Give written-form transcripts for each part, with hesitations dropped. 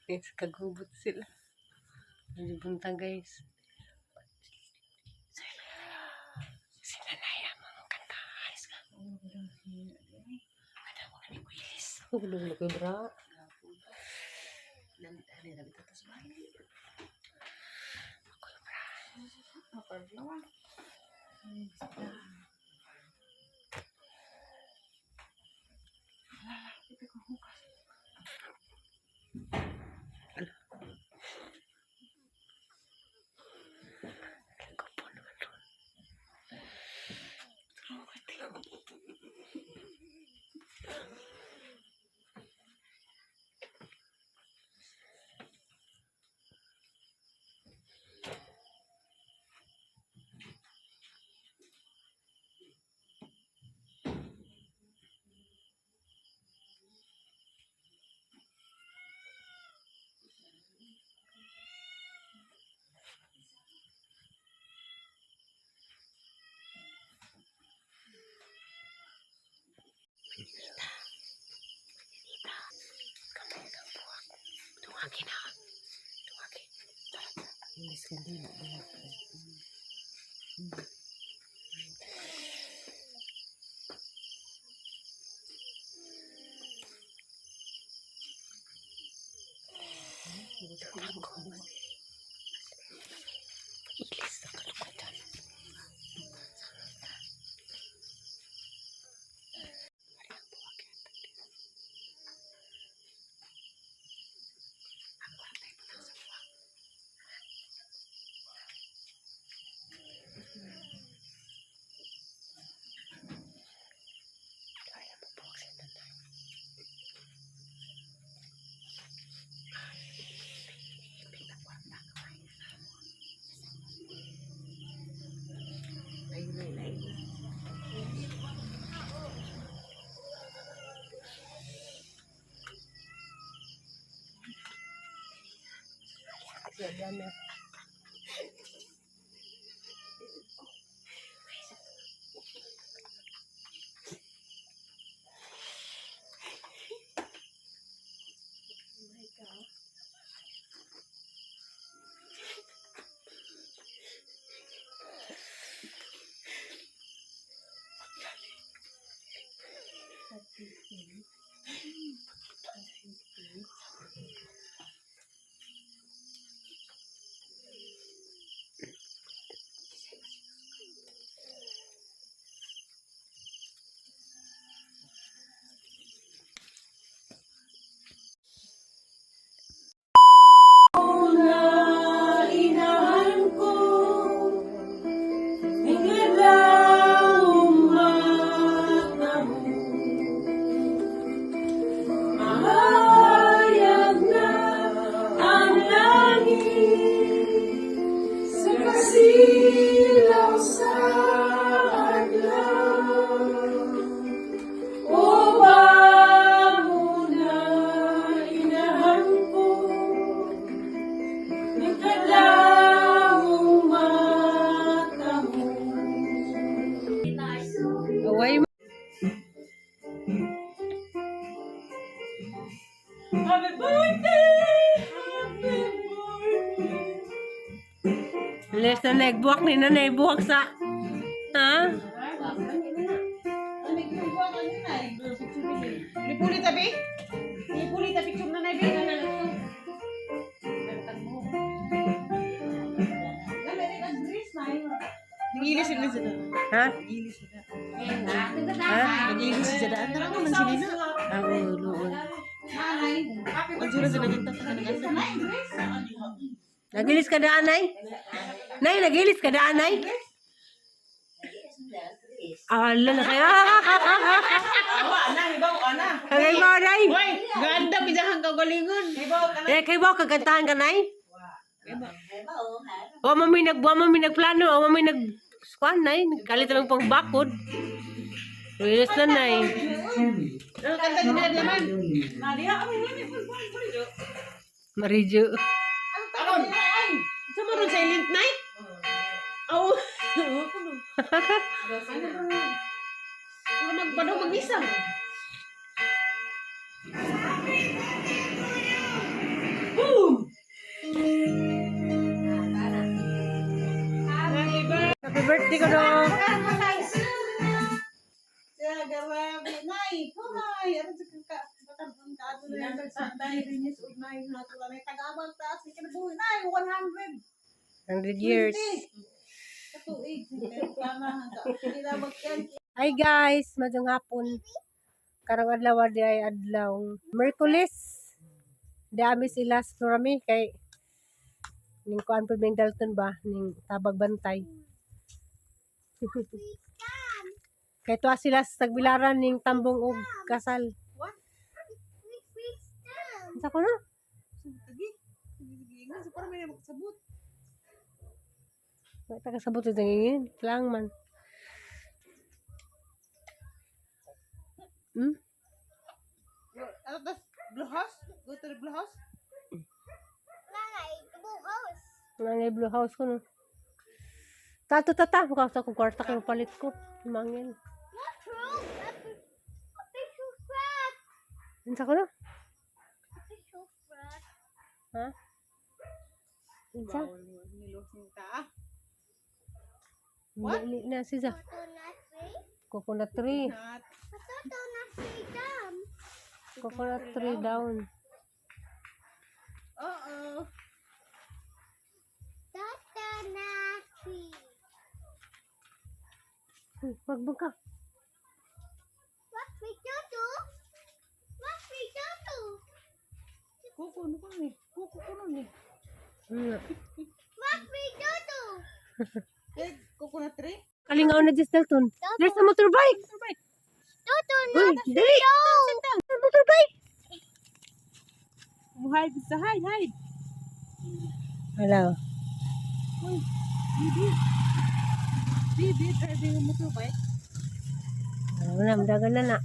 Guys, kagubot sila. Medyo buntang guys. Sila na yan mga kantas. Ada mo kami kuilis. Hulog na kayo bra. Nandali na ito sa bahay. Ako yung bra. Ako yung bra. Tuwagin na. Tuwagin. Inis ka din. Ilis na kalukot dyan. Yan na. Away mo. Happy birthday! Happy birthday! Les na nagbuwak ni na nagbuwak sa... Ha? Lipuli tabi? Lipuli tabi kung na nabi na lang. Nag-ilis sila sila. Ha? Nag-ilis sila. Ha? Nag-ilis sila. Ano lang naman sila na? Ang ulo. Ang sila sila ng tatang. Nagilis ka daan, Nay? Nay, nagilis ka daan, Nay? Ala na kaya. Awa, ana, hibaw, ana. Kagay mo, Nay. Hoy, ganda bidahang kagalingon. Hibaw ka na. Kay mo, kagantahan ka, Nay? O, mami nagplano. O, mami nag-squan, Nay. Nagkalit lang pang bakod. Reyes na, Nay. Ano kanta din na naman? Nadia, kami nga. Marijo. Aron. Sa maroon silent night? Aw. Ano magpadaw mag-isa? Di ko no. Ya, grabe. Nay, kumay. Ano sa katabang ka? Ano na yung tayo rin yung suot na yung natuwa na yung tagabang taas. Kinabuhi na yung 100. 100 years. Katuig. Tama. Hindi na magyan. Hi guys, madung hapon. Karang adlaw di ay adlaw Merkulis. Dami sila sa rami kay ning kuan pud ning Dalton ba ning tabag bantay. Kay tuwa sila sa tagbilaran ning tambong og kasal. What? Unsa ko no? Sige. Sige. Sa parang may magsabot. May taga-sabot ito ngingin. Lang man. Hmm? Ano tas? Blue house? Go to the blue house? Nanay blue house ko no. Tato tata. Mukha sa kong kwarta kayong palit ko. Mangin. Unsa ko no? Ha? Unsa? Nilos ng taa. Dili na siya. Coconut tree. Not. Coconut tree down. Oo. Wag ka. Kuko, ano ko ni? Kuko ko nun eh. Kuko na tree? Kalingaw na just Dalton. There's a motorbike. Uy, dali. Motorbike. Hide, sa hide. Hello. Uy, Bibi, driving mo to ba? Wala, madagan na na.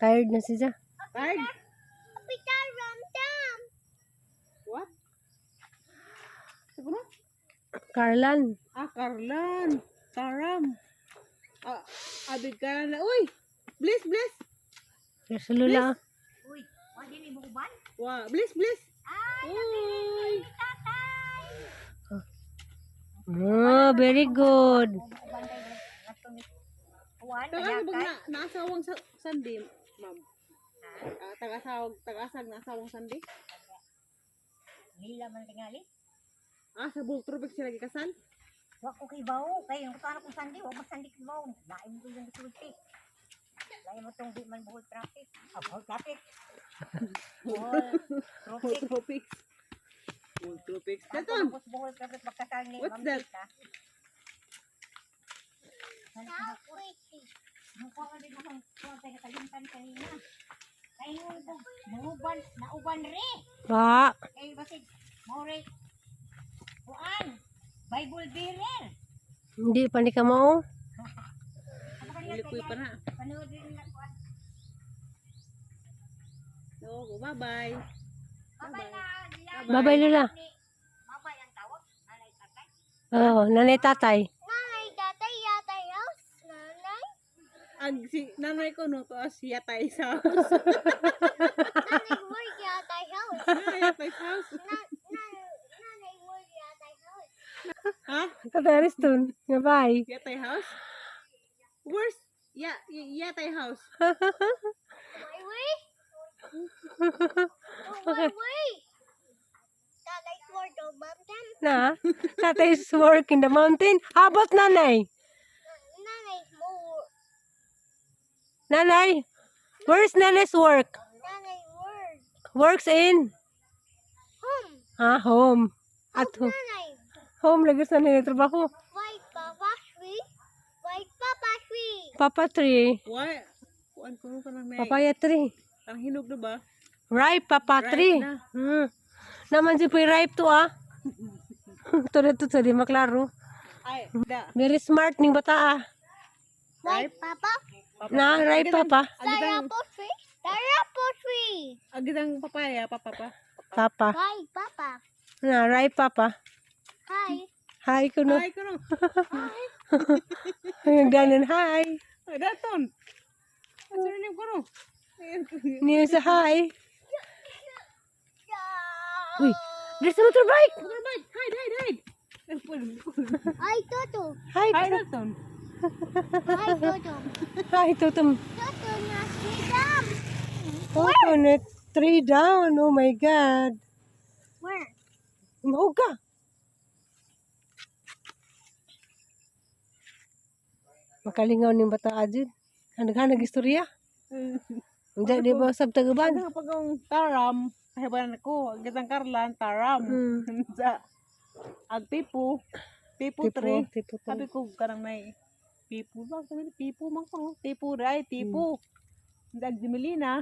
Tired na siya. Tired? What? Siguro? Carlan. Karlan. Karam. Abig ka na. Uy! Bliss! There's a lula. Wow, bliss! Uy! Oh, very good. Tagasag na naasawang sandi, ma'am. Tagasag na asawang sandi. Hila man tingali. Sa Bultrubik sila gikasal. Wa ko kay bawo kay ang kana ko sandi, wa ba sandi kay bawo. Lain mo yung sulti. Lain mo tong di man buhol traffic. Buhol traffic. Bultrubik. Bultrubik. Daton. Buhol traffic pagkasal ni What's that? Ang ko ka din akong kaya kalimtan kanina. Kay muuban, nauban re. Pa. Kay basig more kuan. Bible bearer. Hindi pa ni ka mo. Ano kanina Likoy pa na. panood din na kuan. Oo, bye-bye. Babay na. Babay lula. Babay ang tawag. Nanay tatay. Oh, nanay tatay. Nanay tatay yatay house. Nanay. Si nanay ko no to as yatay sa house. Nanay work yatay house. Yatay sa house. Nanay work yatay house. Ha? Tatay Ariston. Bye. Yatay house? Where's yatay house? My way. My way. Tatay for the mountain. Na? Tatay's work in the mountain. How about nanay? Nanay more. Nanay? Where's nanay's work? Nanay work. Works in? Home. Home. At home. Nanay. Home, lagi sa nanay trabaho. White papa tree. White papa tree. Papa tree. Why? Kuan ko ka nang may. Papaya tree. Ang hinog na ba? Ripe, papa Ripe tree. na. Naman si Puy ripe to Ito na ito sa di maklaro. Ay, da. Very smart ning bata White papa. Na, ripe papa. Tarapo tree. Tarapo tree. Agitang papaya, papa. Papa. Hi papa. Na, ripe papa. Hi. Hi kuno. Ay, kuno. Ang danan, hi. Ay, daton. Ano rin yung kuno? Niyo sa hi. Uy, there's a motorbike. Motorbike, hide. Hi, Toto. Hi, Hi, Dalton. Hi, Toto. hi, Totem. Toto, nas freedom. Coconut tree down. Oh my God. Where? Mahog ka. Makalingaw ni bata adjud. Hanag istorya. Hindi di ba sab tagaban? Ano pag ang taram, kahibaran ako, gitang karlan, taram. Sa agpipo, pipo tre. Tipo Sabi ko, karang may pipo ba? Sabi ni pipo man ko. Pipo ray, pipo. Dag Jimelina,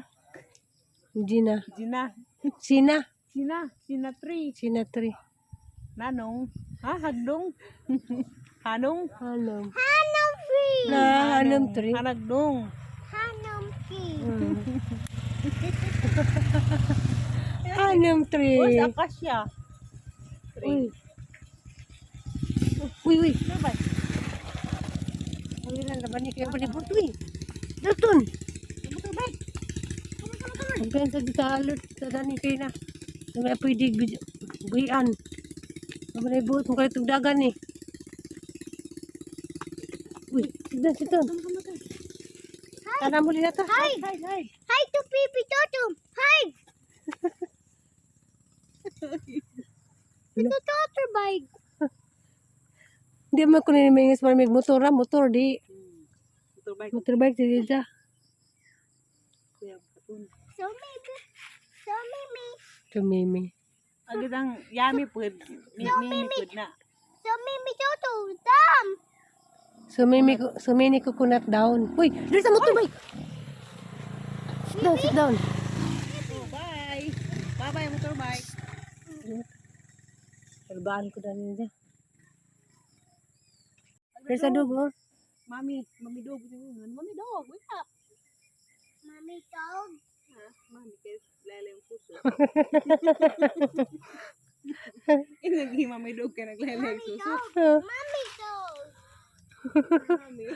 Gina. Gina, Sina. Sina tree. Sina tree. Nanong, ha, hagdong. Hanong, Hanam. Hanum free. Na hanam tree. hanagdong. Hanum free. Hanam O, tree. sa akasya. Uy. Uy. Ano ba? Ang ilan naman ni kayo palibot. Uy. Dalton. Motorbike. Ang pensa di sa alert. Sa dani kayo na. Sa may pwede guyan. Ang may buot mo kayo tugdagan eh. Uy. Sitan. Tanam mo na to. Hi. Hi to Pipi Toto. Hi. Ito Toto bike. Hindi mo ko nini sa may motor motor di. Motorbike. Motorbike di dito. Kuya, katun. So maybe. Tumimi. Agad yummy food. Mimi food na. So maybe Toto. Dam. Sumini coconut down. Uy, there's a motorbike. Sit down. Oh, bye. Bye-bye, motorbike. Kalbaan ko na niya. There's a dog, oh. Mami dog. Mami dog, wake up. Mommy dog. Ha? Mami, kaya lala yung puso. Inagi mami dog ka naglala yung suso. Mommy dog. Mami.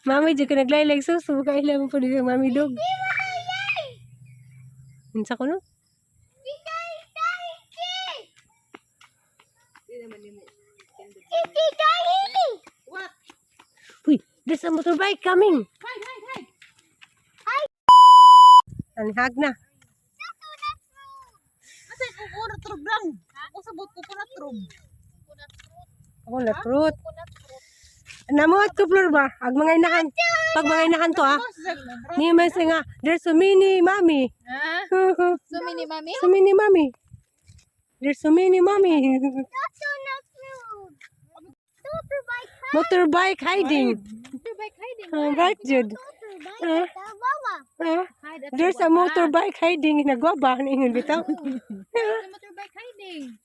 Mami jud ka naglaylag susu kailan mo pa din mami dog. Unsa ko no? Di naman ni mo. What? Uy, there's a motorbike coming. Hi. Anhag na. Asa ko na trub lang. Ako sabot ko na trub. Ako na fruit. Namuat ko flor ba? Ag mga inahan. Pag mga inahan to ah. Ni mas nga there's so many mommy. So many mommy? So many mommy. There's so many mommy. Toto not food. Motorbike. Motorbike hiding. Motorbike hiding. Right, Jude. Motorbike. Wawa. There's a motorbike hiding in a guaba. Ningon bitaw. Motorbike hiding.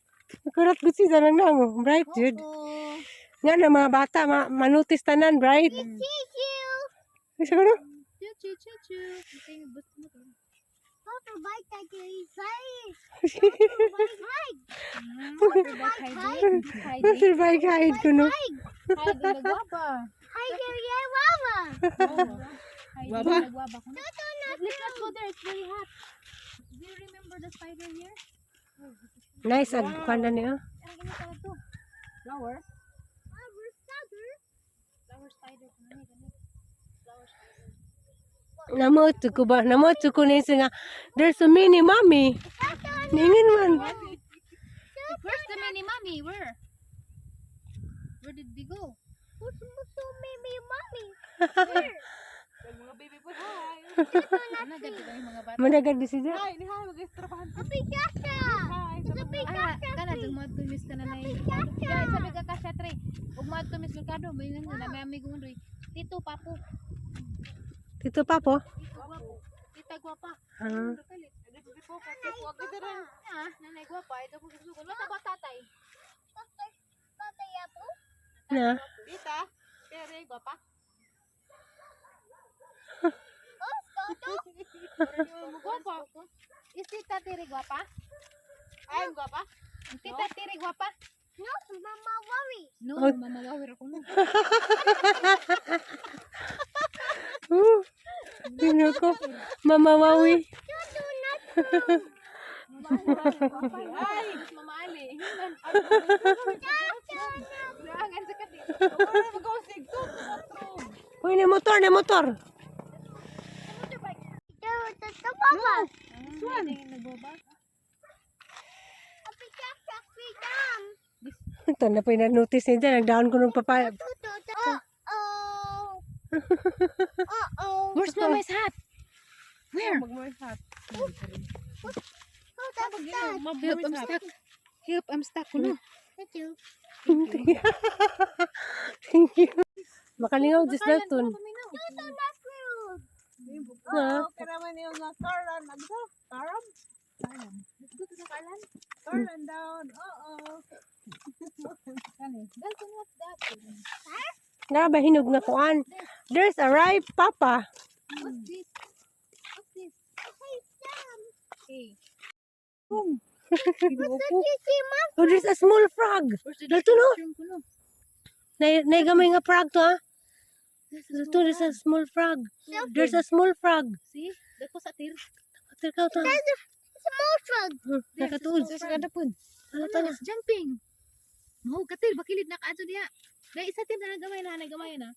Kurat gusi sa nang nango. Bright, Jude. Oh. Nga na mga bata, manutis tanan, Bright. Chichu. Isa ko no? Chichu. Motorbike hiding. Motorbike hiding. Motorbike hide ko no. Hide the guava. Hide the wawa. Guava? Toto not Let's go there. It's very hot. Do you remember the spider here? Nice, ag kanda niya. Ang ganito pala to. Flower. Flower spider. Flower spider. Namoto ko ba? Namoto ko na nga. There's so many mommy. Ningin man. Where's the mini mommy? Where? Where did they go? So maybe mommy. Mga baby po, hi. Ano, ganda ba yung mga bata? Managad di siya. Hi, ni hi, mag-estrabahan. Happy Chacha. Hi. Ah, kana dug mo tumis ka na na yun. Diyan, sabi ka kasya tre. Ug mo tumis merkado, may nga na may amigo mo rin. Tito papo. Tito Papo. Tita gwapa. Ah. Ah, nanay gwapa, ito po susugon. Mata ba tatay? Tatay ako. Na. Tita, Tere, gwapa. Gwapa. Is tita tiri gwapa? Ay, gwapa. Tita tiri gwapa? No, Mama worry. No, Oh. mamagawir ako no. Sino ko? Mama Maui. Toto not food. Ay! Mamali. Laangan sa kati. Wala mag-usig to. Uy, na motor, na motor. Ito na po yung na-notice niya dyan. Nagdaon ko ng papaya. Where's Mama's hat? Where? Mag-moist hat. Help, I'm stuck. Help, I'm stuck. Kuno. Thank you. Makalingaw, just that tun. Oo, karaman yung mga Carlan. Ano to? Caram? Carlan down. Oo. Nga ba hinog na kuan? There's a ripe papa. What's this? What's this? Hey. Oh, there's a small frog. Dalto no? Kuno. Naigamay nga frog to ha? Dalto, there's a small frog. There's a small frog. See? Dako sa tir. Ikaw to. Nakatuod. Sa kada pun. Ano to Ano, na? it's jumping. No, katil bakilid na kaadto diha. Dai isa tin na gamay na.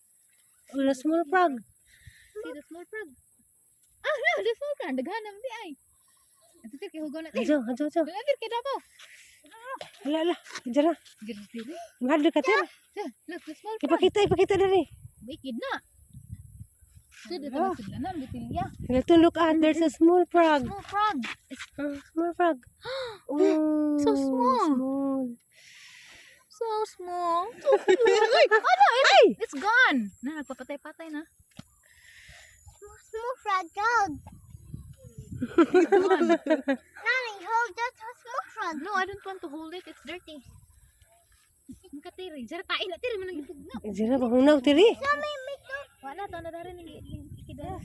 Oh, the small frog. See the small frog. Ah, no, the small frog daghanam di ay. Ito kay hugaw na ti. Ajo, ajo, ajo. Daghan kay dapo. Hala. Diyan na. Girtiri. Mahal ka tin. Look, the small frog. Ipakita dali. Wicked na. See the sila na bitilya. Dalto, look at. There's a small frog. Small frog. Small frog. Oh, So small. Small. So small. So cute. Ano? Ay! It's gone. Na, nagpapatay-patay na. Small frog dog. It's gone. Nanny, hold that small frog. No, I don't want to hold it. It's dirty. Ang katiri. Jara tain na tiri. Manang itugnaw. Diyan na, bangunaw, tiri. Mommy, me too. Wala, to na darin. Ikida.